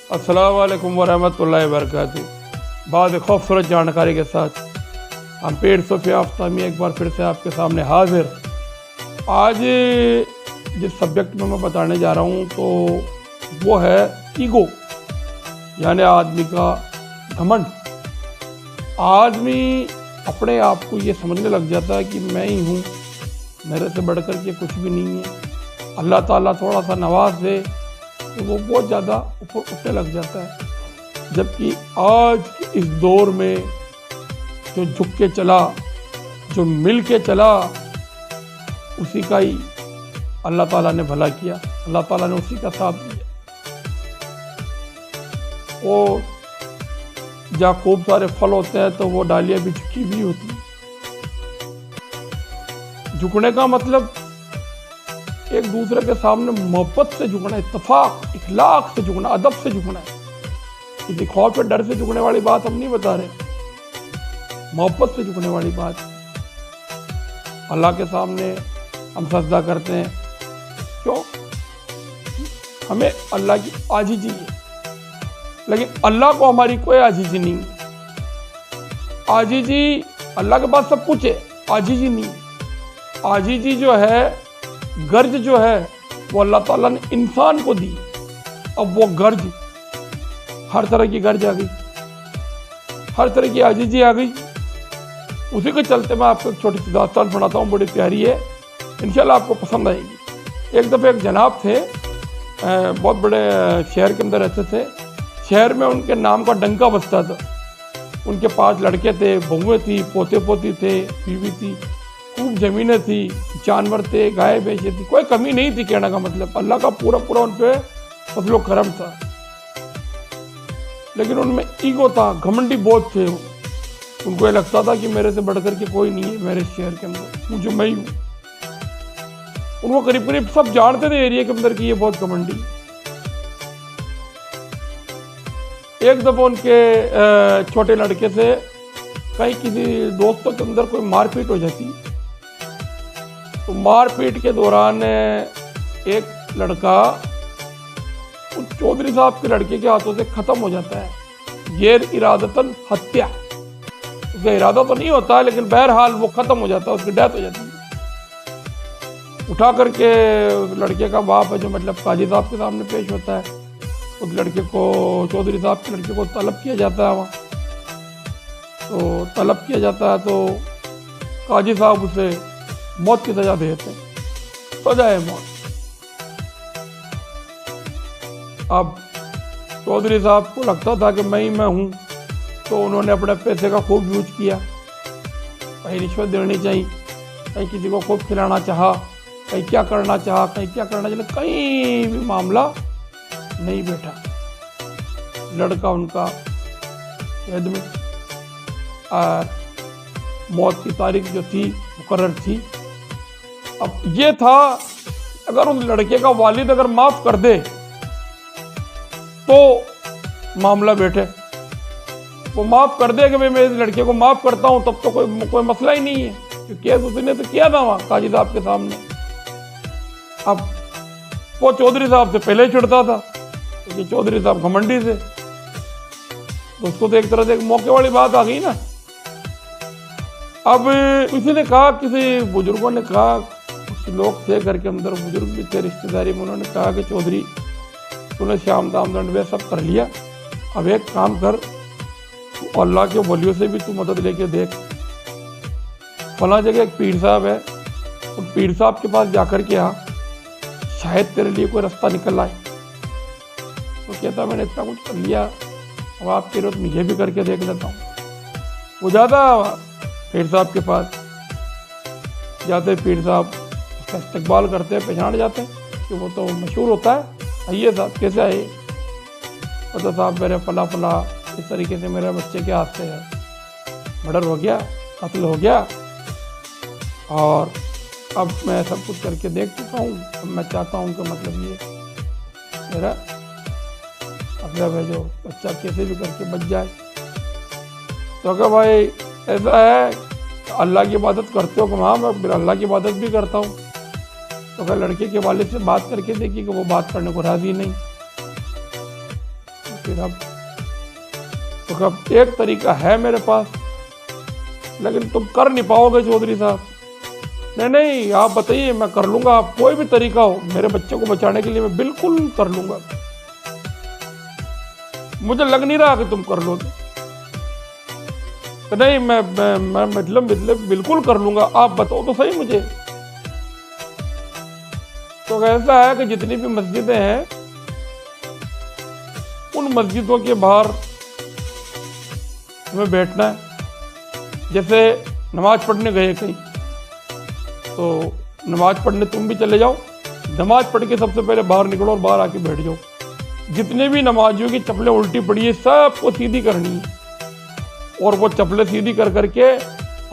अस्सलाम वालेकुम वरहमतुल्लाहि वबरकातुहू। बाद खूबसूरत जानकारी के साथ हम पीर सूफी आफ्तामी एक बार फिर से आपके सामने हाजिर। आज जिस सब्जेक्ट में मैं बताने जा रहा हूँ तो वो है ईगो, यानी आदमी का घमंड। आदमी अपने आप को ये समझने लग जाता है कि मैं ही हूँ, मेरे से बढ़कर के कुछ भी नहीं है। अल्लाह ताला थोड़ा सा नवाज दे तो वो बहुत ज़्यादा ऊपर उठने लग जाता है। जबकि आज के इस दौर में जो झुक के चला, जो मिल के चला, उसी का ही अल्लाह ताला ने भला किया, अल्लाह ताला ने उसी का साथ दिया। वो जहाँ खूब सारे फल होते हैं तो वो डालियाँ भी झुकी हुई होती हैं। झुकने का मतलब एक दूसरे के सामने मोहब्बत से झुकना, इत्तेफाक, इखलाक से झुकना, अदब से झुकना है। किसी खौफ पे डर से झुकने वाली बात हम नहीं बता रहे, मोहब्बत से झुकने वाली बात। अल्लाह के सामने हम सजदा करते हैं, क्यों? हमें अल्लाह की आजीजी है, लेकिन अल्लाह को हमारी कोई आजीजी नहीं है। आजीजी अल्लाह के पास सब कुछ है, आजीजी नहीं। आजीजी जो है, गर्ज जो है, वो अल्लाह ताला ने इंसान को दी। अब वो गर्ज, हर तरह की गर्ज आ गई, हर तरह की आजीजी आ गई। उसी के चलते मैं आपको एक छोटी सी दास्तान सुनाता हूँ, बड़ी प्यारी है, इंशाल्लाह आपको पसंद आएगी। एक दफ़े एक जनाब थे, बहुत बड़े शहर के अंदर रहते थे। शहर में उनके नाम का डंका बजता था। उनके 5 लड़के थे, बहुएं थी, पोते पोती थे, बीवी थी, खूब ज़मीनें थी, जानवर थे, गाय भैंसे थी, कोई कमी नहीं थी। कहने का मतलब अल्लाह का पूरा पूरा उन पे फजलो करम था। लेकिन उनमें ईगो था, घमंडी बहुत थे। उनको ये लगता था कि मेरे से बढ़कर के कोई नहीं है मेरे शहर के अंदर, मुझे मैं ही हूँ। उनको करीब करीब सब जानते थे एरिया के अंदर कि ये बहुत घमंडी। एक दफ़ा उनके छोटे लड़के से कहीं किसी दोस्तों के अंदर कोई मारपीट हो जाती, तो मारपीट के दौरान एक लड़का उस चौधरी साहब के लड़के के हाथों से ख़त्म हो जाता है। गैर इरादतन हत्या, उसका इरादा तो नहीं होता है, लेकिन बहरहाल वो ख़त्म हो जाता है, उसकी डेथ हो जाती है। उठा करके उस लड़के का बाप है जो मतलब काजी साहब के सामने पेश होता है। उस लड़के को, चौधरी साहब के लड़के को तलब किया जाता है। वहाँ तो तलब किया जाता है तो काजी साहब उसे मौत की सजा देते हैं, सजाए मौत। अब चौधरी साहब को लगता था कि मैं हूँ, तो उन्होंने अपने पैसे का खूब यूज किया। कहीं रिश्वत देनी चाहिए, कहीं किसी को खूब खिलाना चाहा, कहीं क्या करना चाहा, कहीं क्या करना चाहिए, कहीं भी मामला नहीं बैठा। लड़का उनका कैद में, और मौत की तारीख जो थी मुकर्रर थी। अब ये था, अगर उस लड़के का वालिद अगर माफ़ कर दे तो मामला बैठे। वो माफ़ कर दे कि भाई मैं इस लड़के को माफ़ करता हूँ, तब तो कोई मसला ही नहीं है, क्योंकि केस उसने तो किया था वहाँ काजी साहब के सामने। अब वो चौधरी साहब से पहले ही चिढ़ता था, क्योंकि चौधरी साहब घमंडी थे, तो उसको तो एक तरह से एक मौके वाली बात आ गई ना। अब किसी ने कहा, किसी बुजुर्गों ने कहा, कुछ लोग थे घर के अंदर, बुजुर्ग भी थे रिश्तेदारी में, उन्होंने कहा कि चौधरी तूने श्याम दाम दंड वे सब कर लिया, अब एक काम कर, तू अल्लाह के वलियों से भी तू मदद लेके देख। फला जगह एक पीर साहब है, तो पीर साहब के पास जाकर के आ, शायद तेरे लिए कोई रास्ता निकल आए। तो कहता मैंने इतना कुछ कर लिया, अब आप कह रहे हो तो मैं ये भी करके देख लेता हूँ। वो जाता पीर साहब के पास, जाते पीर साहब उसका इस्तकबाल करते हैं, पहचान जाते हैं कि वो तो मशहूर होता है, आइए साहब कैसे आए? तो साहब मेरे फला फला इस तरीके से मेरे बच्चे के हाथ से मर्डर हो गया, कत्ल हो गया, और अब मैं सब कुछ करके देख चुका हूँ। अब मैं चाहता हूँ कि मतलब ये मेरा मतलब है जो बच्चा कैसे भी करके बच जाए। तो क्या भाई ऐसा है, अल्लाह की इबादत करते हो कि हाँ मैं अल्लाह की इबादत भी करता हूँ। तो क्या लड़के के वालिद से बात करके देखिए कि वो बात करने को राज़ी नहीं। फिर अब तो कब एक तरीका है मेरे पास, लेकिन तुम कर नहीं पाओगे चौधरी साहब। नहीं नहीं, आप बताइए, मैं कर लूंगा। आप कोई भी तरीका हो मेरे बच्चे को बचाने के लिए मैं बिल्कुल कर लूंगा। मुझे लग नहीं रहा कि तुम कर लोगे। तो नहीं, मैं मतलब बिल्कुल कर लूंगा, आप बताओ तो सही मुझे। तो ऐसा है कि जितनी भी मस्जिदें हैं उन मस्जिदों के बाहर हमें बैठना है। जैसे नमाज पढ़ने गए कहीं, तो नमाज पढ़ने तुम भी चले जाओ, नमाज पढ़ के सबसे पहले बाहर निकलो और बाहर आके बैठ जाओ। जितने भी नमाजियों की चप्पलें उल्टी पड़ी है सबको सीधी करनी है, और वो चप्पलें सीधी कर करके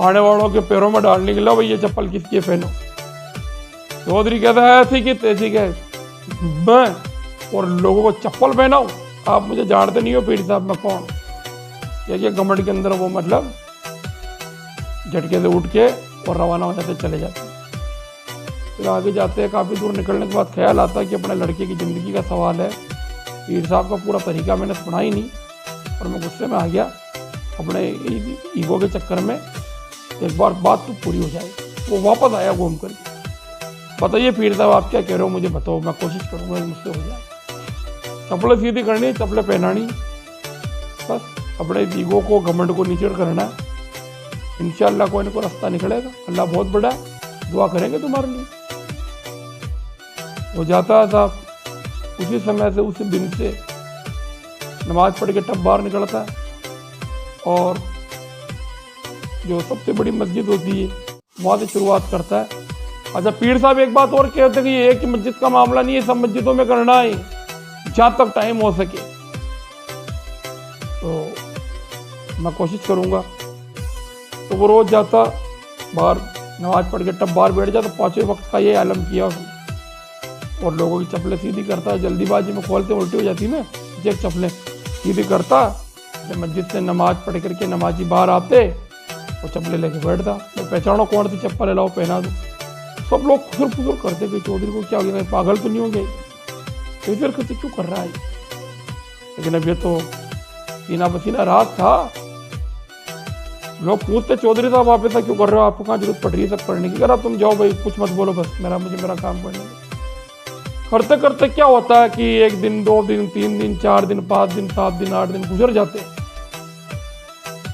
आने वालों के पैरों में डालने के लिए, भाई ये चप्पल किसकी है पहनो। चौधरी कहता है ऐसी की तैसी के मैं और लोगों को चप्पल पहनाऊं। आप मुझे जानते नहीं हो पीर साहब, मैं कौन। क्या घमंड के अंदर वो मतलब झटके से उठ के और रवाना हो जाते, चले जाते हैं। फिर आगे जाते हैं, काफ़ी दूर निकलने के बाद ख्याल आता है कि अपने लड़के की ज़िंदगी का सवाल है। पीर साहब का पूरा तरीका मैंने सुना ही नहीं और मैं गुस्से में आ गया अपने ईगो के चक्कर में। एक बार बात तो पूरी हो जाएगी। वो वापस आया घूम कर, बताइए पीर साहब आप क्या कह रहे हो, मुझे बताओ, मैं कोशिश करूँगा मुझसे हो जाए। चप्पलें सीधी करनी, चप्पलें पहनानी, बस अपने ईगो को घमंड को नीचे करना है। इंशाअल्लाह कोई ना कोई रास्ता निकलेगा। अल्लाह बहुत बड़ा है, दुआ करेंगे तुम्हारे लिए। वो जाता है साहब, उसी समय से उसी दिन से नमाज पढ़ के टब बाहर निकलता है और जो सबसे बड़ी मस्जिद होती है वहाँ से शुरुआत करता है। अच्छा पीर साहब एक बात और कहते हैं कि ये एक ही मस्जिद का मामला नहीं है, सब मस्जिदों में करना है जहाँ तक टाइम हो सके। तो मैं कोशिश करूँगा। तो वो रोज़ जाता बाहर, नमाज पढ़ के टब बाहर बैठ जाता। पाँचवें वक्त का ये आलम किया उसने, और लोगों की चप्पलें सीधी करता। जल्दीबाजी में खोलते उल्टी हो जाती ना, एक चप्पलें सीधी करता। जब मस्जिद से नमाज पढ़ करके नमाजी बाहर आते वो चप्पलें लेके बैठता। मैं पहचानो कौन सी चप्पल है, लाओ पहना दो। सब लोग खुसर फुसर करते कि चौधरी को क्या हो गया, पागल तो नहीं हो गए, फिर करते क्यों कर रहा है। लेकिन अब ये तो सीना पसीना रात था। लोग पूछते चौधरी साहब आप ऐसा क्यों कर रहे हो, आपको कहाँ जरूरत पड़ रही है सब करने की। करा तुम जाओ भाई, कुछ मत बोलो, बस मेरा काम करने दो। करते करते क्या होता है कि 1 दिन 2 दिन 3 दिन 4 दिन 5 दिन 7 दिन 8 दिन गुजर जाते हैं,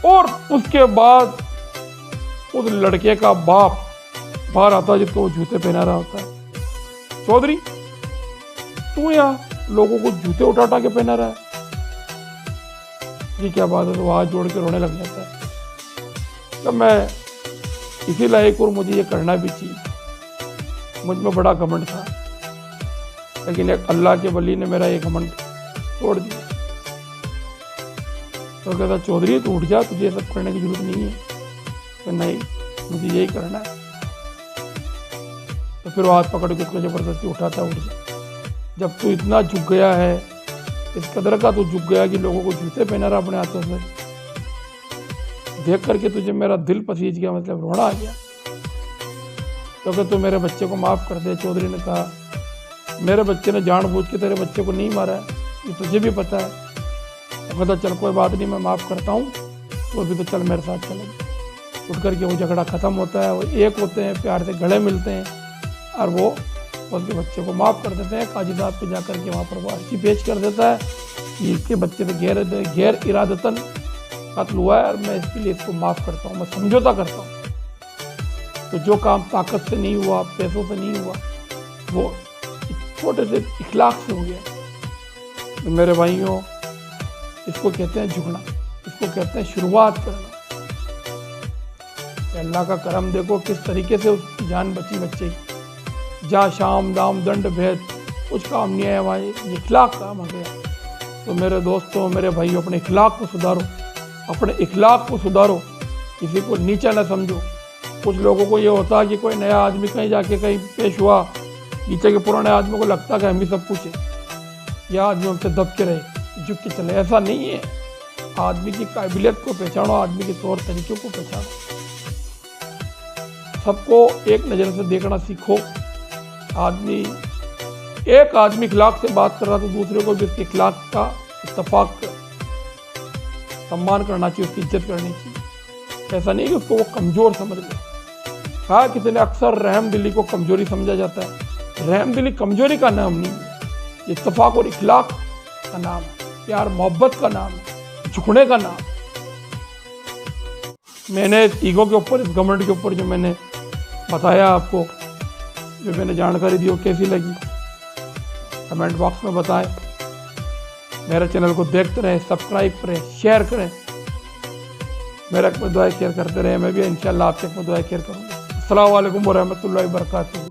और उसके बाद उस लड़के का बाप बाहर आता है जिसको वो जूते पहना रहा होता है। चौधरी तू यहाँ लोगों को जूते उठा के पहना रहा है, ये क्या बात है। तो हाथ जोड़ के रोने लग जाता है। तो मैं इसी लायक और मुझे ये करना भी चाहिए। मुझ में बड़ा घमंड था, लेकिन एक अल्लाह के वली ने मेरा ये घमंड तोड़ दिया। तो कहता चौधरी तू उठ जा, तुझे ये सब करने की जरूरत नहीं है। तो नहीं, मुझे यही करना है। तो फिर वो हाथ पकड़ के उसको जबरदस्ती उठाता, उठ जा। जब तू इतना झुक गया है, इस कदर का तू झुक गया कि लोगों को जूते पहना रहा अपने हाथों से, देख करके तुझे मेरा दिल पसीज गया, मतलब रोना आ गया। तो कि तू मेरे बच्चे को माफ़ कर दे। चौधरी ने कहा मेरे बच्चे ने जानबूझ के तेरे बच्चे को नहीं मारा है, ये तुझे भी पता है। तो कहता चल कोई बात नहीं, मैं माफ़ करता हूँ, तो अभी तो चल मेरे साथ चले। उठ करके वो झगड़ा ख़त्म होता है, वो एक होते हैं, प्यार से गले मिलते हैं और वो उसके बच्चे को माफ़ कर देते हैं। काजी साहब पे जा करके वहाँ पर वो अर्जी पेश कर देता है कि इसके बच्चे से गैर इरादतन कत्ल हुआ है और मैं इसके लिए इसको माफ़ करता हूँ, मैं समझौता करता हूँ। तो जो काम ताकत से नहीं हुआ, पैसों से नहीं हुआ, वो छोटे से इखलाक से हो गया। तो मेरे भाइयों, इसको कहते हैं झुकना, इसको कहते हैं शुरुआत करना। अल्लाह का करम देखो किस तरीके से उसकी जान बची बच्चे की। जहाँ शाम दाम दंड भेद कुछ काम नहीं आया, वहाँ इखलाक काम आ गया। तो मेरे दोस्तों, मेरे भाइयों, अपने इखलाक को सुधारो, अपने इखलाक को सुधारो, किसी को नीचा न समझो। कुछ लोगों को ये होता है कि कोई नया आदमी कहीं जाके कहीं पेश हुआ, नीचे के पुराने आदमी को लगता है कि हम ही सब कुछ है, यह आदमी हमसे दब के रहे, झुक के चले। ऐसा नहीं है। आदमी की काबिलियत को पहचानो, आदमी के तौर तरीक़ों को पहचानो, सबको एक नज़र से देखना सीखो। एक आदमी इखलाक से बात कर रहा तो दूसरे को भी उसके इखलाक का इत्तेफाक सम्मान करना चाहिए, उसकी इज्जत करनी चाहिए। ऐसा नहीं कि उसको वो कमज़ोर समझ ले। हाँ, कितने अक्सर रहमदिली को कमज़ोरी समझा जाता है। रहमदिली कमज़ोरी का नाम नहीं है, इत्तेफाक और इखलाक का नाम है, प्यार मोहब्बत का नाम है, झुकने का नाम। मैंने ईगो के ऊपर, इस घमंड के ऊपर जो मैंने बताया आपको, जो मैंने जानकारी दी, वो कैसी लगी कमेंट बॉक्स में बताएं। मेरे चैनल को देखते रहें, सब्सक्राइब करें, शेयर करें, मेरे हक में दुआएं शेयर करते रहें। मैं भी इंशाल्लाह आपके हक में दुआएं शेयर करूँगा। अस्सलामु अलैकुम व रहमतुल्लाहि व बरकातुहू।